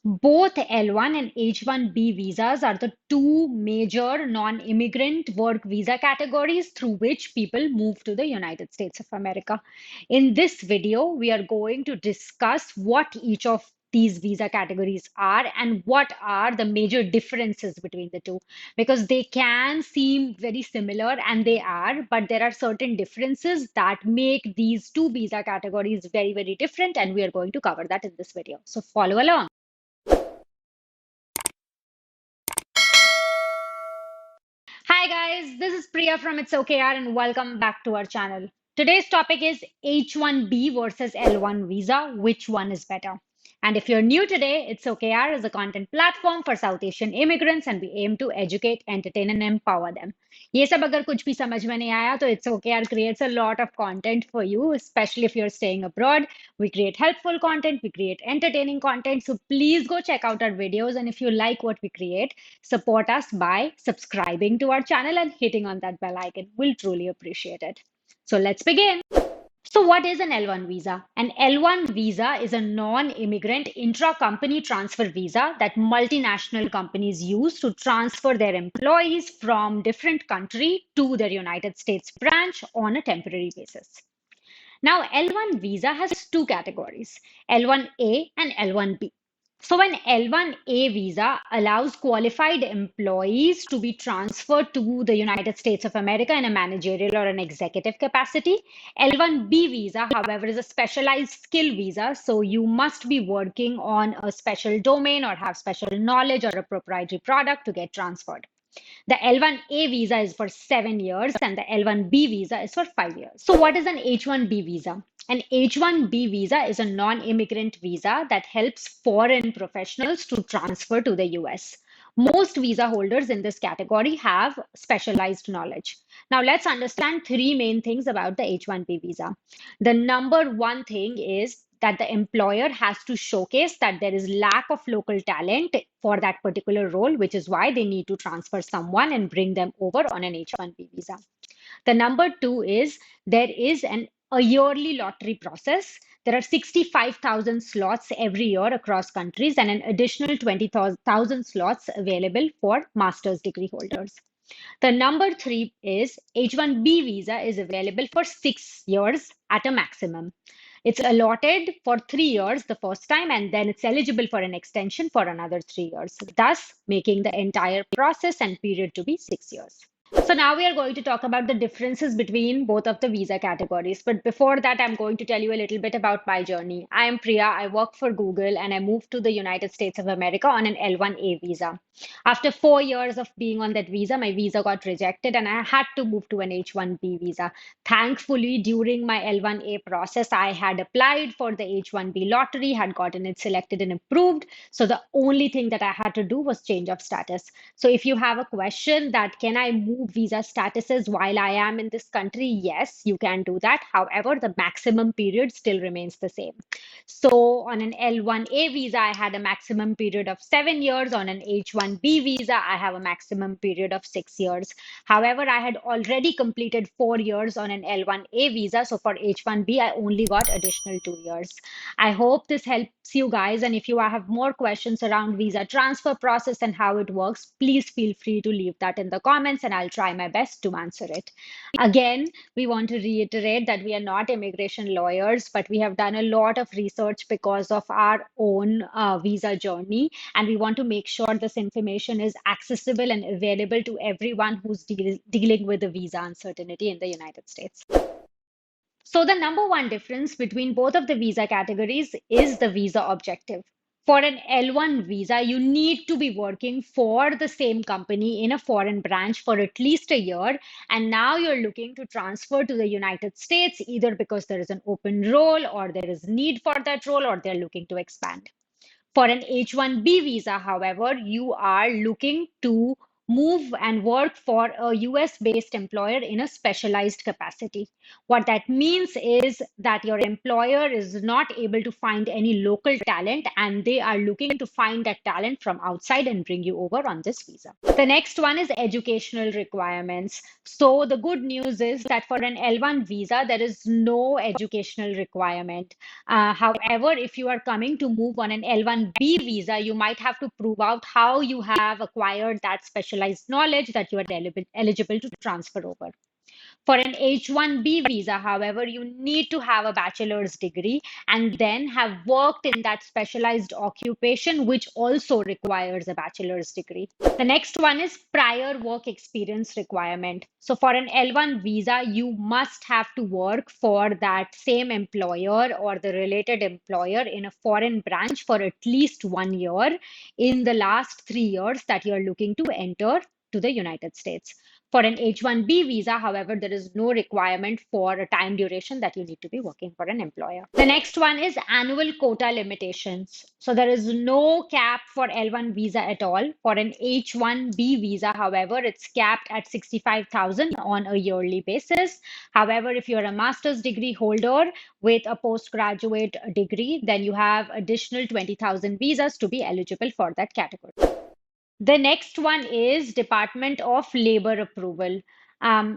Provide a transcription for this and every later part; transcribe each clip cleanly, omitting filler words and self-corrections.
Both L1 and H1B visas are the two major non-immigrant work visa categories through which people move to the United States of America. In this video, we are going to discuss what each of these visa categories are and what are the major differences between the two, because they can seem very similar and they are, but there are certain differences that make these two visa categories very, very different, and we are going to cover that in this video. So follow along. Hi guys, this is Priya from It's OKR and welcome back to our channel. Today's topic is H1B versus L1 visa. Which one is better? And if you're new today, It's OKR is a content platform for South Asian immigrants and we aim to educate, entertain and empower them. ये सब अगर कुछ भी समझ में नहीं आया तो It's OKR creates a lot of content for you, especially if you're staying abroad. We create helpful content, we create entertaining content. So please go check out our videos, and if you like what we create, support us by subscribing to our channel and hitting on that bell icon. We'll truly appreciate it. So let's begin. So, what is an L1 visa? An L1 visa is a non immigrant intra company transfer visa that multinational companies use to transfer their employees from different country to their United States branch on a temporary basis. Now, L1 visa has two categories, L1A and L1B. So, an L1A visa allows qualified employees to be transferred to the United States of America in a managerial or an executive capacity. L1B visa, however, is a specialized skill visa. So, you must be working on a special domain or have special knowledge or a proprietary product to get transferred. The L1A visa is for 7 years and the L1B visa is for 5 years. So, what is an H1B visa? An H1B visa is a non immigrant visa that helps foreign professionals to transfer to the US. Most visa holders in this category have specialized knowledge. Now, let's understand three main things about the H1B visa. The number one thing is that the employer has to showcase that there is lack of local talent for that particular role, which is why they need to transfer someone and bring them over on an H1B visa. The number two is there is a yearly lottery process. There are 65,000 slots every year across countries and an additional 20,000 slots available for master's degree holders. The number three is H1B visa is available for 6 years at a maximum. It's allotted for 3 years the first time, and then it's eligible for an extension for another 3 years, thus making the entire process and period to be 6 years. So now we are going to talk about the differences between both of the visa categories. But before that, I'm going to tell you a little bit about my journey. I am Priya. I work for Google and I moved to the United States of America on an L1A visa. After 4 years of being on that visa, my visa got rejected and I had to move to an H1B visa. Thankfully, during my L1A process, I had applied for the H1B lottery, had gotten it selected and approved. So the only thing that I had to do was change of status. So if you have a question that can I move visa statuses while I am in this country, yes, you can do that. However, the maximum period still remains the same. So on an L1A visa, I had a maximum period of 7 years. On an H1B visa, I have a maximum period of 6 years. However, I had already completed 4 years on an L1A visa. So for H1B, I only got additional 2 years. I hope this helps you guys. And if you have more questions around visa transfer process and how it works, please feel free to leave that in the comments and I'll try my best to answer it. Again, we want to reiterate that we are not immigration lawyers, but we have done a lot of research because of our own visa journey. And we want to make sure this information is accessible and available to everyone who's dealing with the visa uncertainty in the United States. So the number one difference between both of the visa categories is the visa objective. For an L1 visa, you need to be working for the same company in a foreign branch for at least a year. And now you're looking to transfer to the United States either because there is an open role or there is need for that role or they're looking to expand. For an H1B visa, however, you are looking to move and work for a US based employer in a specialized capacity. What that means is that your employer is not able to find any local talent and they are looking to find that talent from outside and bring you over on this visa. The next one is educational requirements. So the good news is that for an L1 visa, there is no educational requirement. However, if you are coming to move on an L1B visa, you might have to prove out how you have acquired that specialized knowledge that you are eligible to transfer over. For an H1B visa, however, you need to have a bachelor's degree and then have worked in that specialized occupation, which also requires a bachelor's degree. The next one is prior work experience requirement. So for an L1 visa, you must have to work for that same employer or the related employer in a foreign branch for at least 1 year in the last 3 years that you're looking to enter to the United States. For an H1B visa, however, there is no requirement for a time duration that you need to be working for an employer. The next one is annual quota limitations. So there is no cap for L1 visa at all. For an H1B visa, however, it's capped at 65,000 on a yearly basis. However, if you're a master's degree holder with a postgraduate degree, then you have additional 20,000 visas to be eligible for that category. The next one is Department of Labor approval.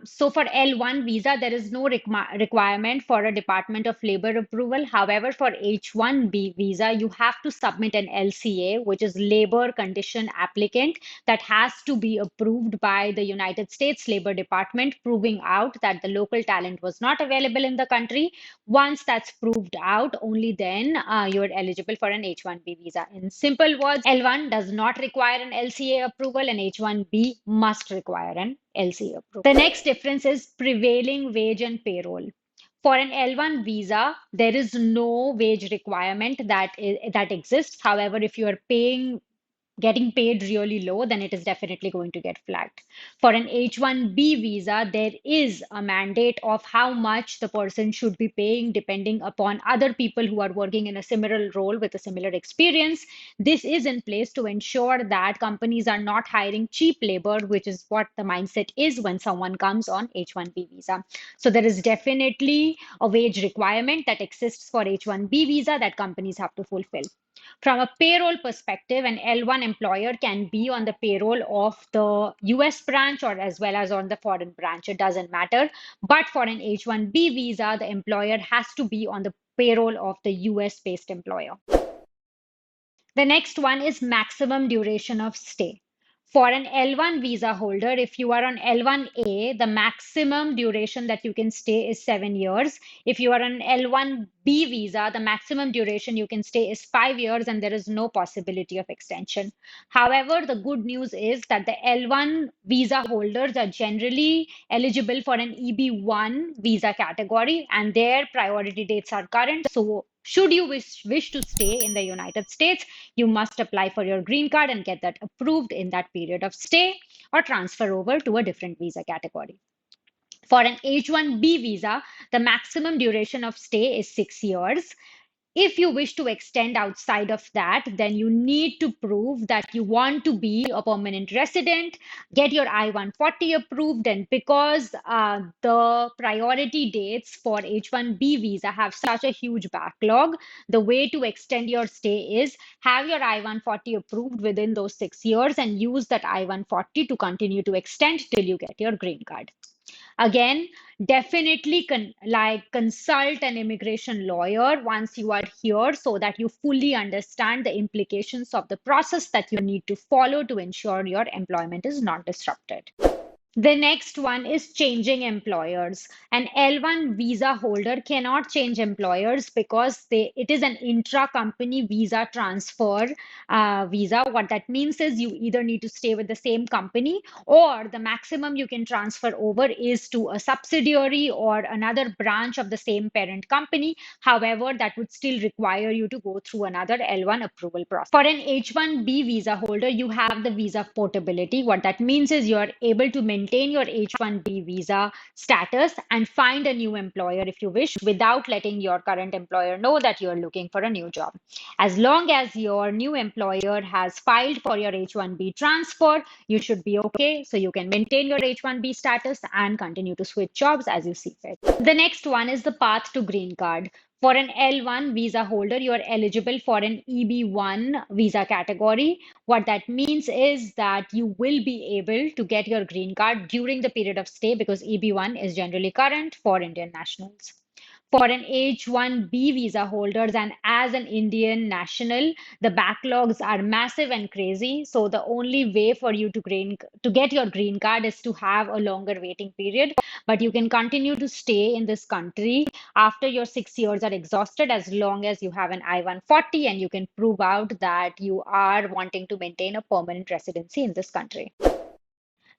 So for L1 visa, there is no requirement for a Department of Labor approval. However, for H1B visa, you have to submit an LCA, which is Labor Condition Applicant, that has to be approved by the United States Labor Department, proving out that the local talent was not available in the country. Once that's proved out, only then you're eligible for an H1B visa. In simple words, L1 does not require an LCA approval and H1B must require an LCA approval. The next difference is prevailing wage and payroll. For an L1 visa, there is no wage requirement that exists. However, if you are getting paid really low, then it is definitely going to get flagged. For an H1B visa, there is a mandate of how much the person should be paying depending upon other people who are working in a similar role with a similar experience. This is in place to ensure that companies are not hiring cheap labor, which is what the mindset is when someone comes on H1B visa. So there is definitely a wage requirement that exists for H1B visa that companies have to fulfill. From a payroll perspective, an L1 employer can be on the payroll of the US branch or as well as on the foreign branch. It doesn't matter. But for an H1B visa, the employer has to be on the payroll of the US based employer. The next one is maximum duration of stay. For an L1 visa holder, if you are on L1A, the maximum duration that you can stay is 7 years. If you are on L1B visa, the maximum duration you can stay is 5 years and there is no possibility of extension. However, the good news is that the L1 visa holders are generally eligible for an EB1 visa category and their priority dates are current. So should you wish to stay in the United States, you must apply for your green card and get that approved in that period of stay or transfer over to a different visa category. For an H1B visa, the maximum duration of stay is 6 years. If you wish to extend outside of that, then you need to prove that you want to be a permanent resident, get your I-140 approved, and because the priority dates for H-1B visa have such a huge backlog, the way to extend your stay is have your I-140 approved within those 6 years and use that I-140 to continue to extend till you get your green card. Again, definitely consult an immigration lawyer once you are here so that you fully understand the implications of the process that you need to follow to ensure your employment is not disrupted. The next one is changing employers. An L1 visa holder cannot change employers because it is an intra-company visa transfer visa. What that means is you either need to stay with the same company or the maximum you can transfer over is to a subsidiary or another branch of the same parent company. However, that would still require you to go through another L1 approval process. For an H1B visa holder, you have the visa portability. What that means is you're able to maintain maintain your H1B visa status and find a new employer if you wish without letting your current employer know that you're looking for a new job. As long as your new employer has filed for your H1B transfer, you should be okay. So you can maintain your H1B status and continue to switch jobs as you see fit. The next one is the path to green card. For an L1 visa holder, you are eligible for an EB1 visa category. What that means is that you will be able to get your green card during the period of stay because EB1 is generally current for Indian nationals. For an H1B visa holders and as an Indian national, the backlogs are massive and crazy. So the only way for you to get your green card is to have a longer waiting period. But you can continue to stay in this country after your 6 years are exhausted as long as you have an I-140 and you can prove out that you are wanting to maintain a permanent residency in this country.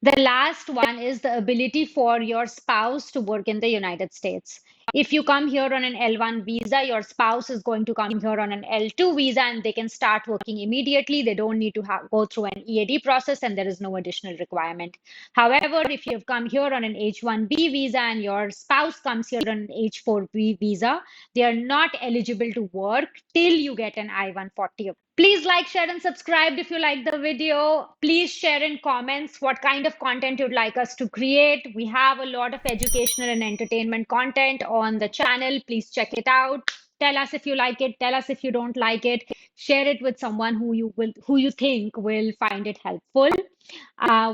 The last one is the ability for your spouse to work in the United States. If you come here on an L1 visa, your spouse is going to come here on an L2 visa and they can start working immediately. They don't need to go through an EAD process and there is no additional requirement. However, if you've come here on an H1B visa and your spouse comes here on an H4B visa, they are not eligible to work till you get an I-140. Please like, share, and subscribe if you like the video. Please share in comments what kind of content you'd like us to create. We have a lot of educational and entertainment content on the channel. Please check it out. Tell us if you like it. Tell us if you don't like it. Share it with someone who you think will find it helpful.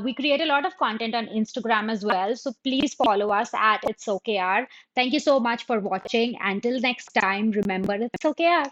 We create a lot of content on Instagram as well. So please follow us at It's OKR. Thank you so much for watching. Until next time, remember it's OKR.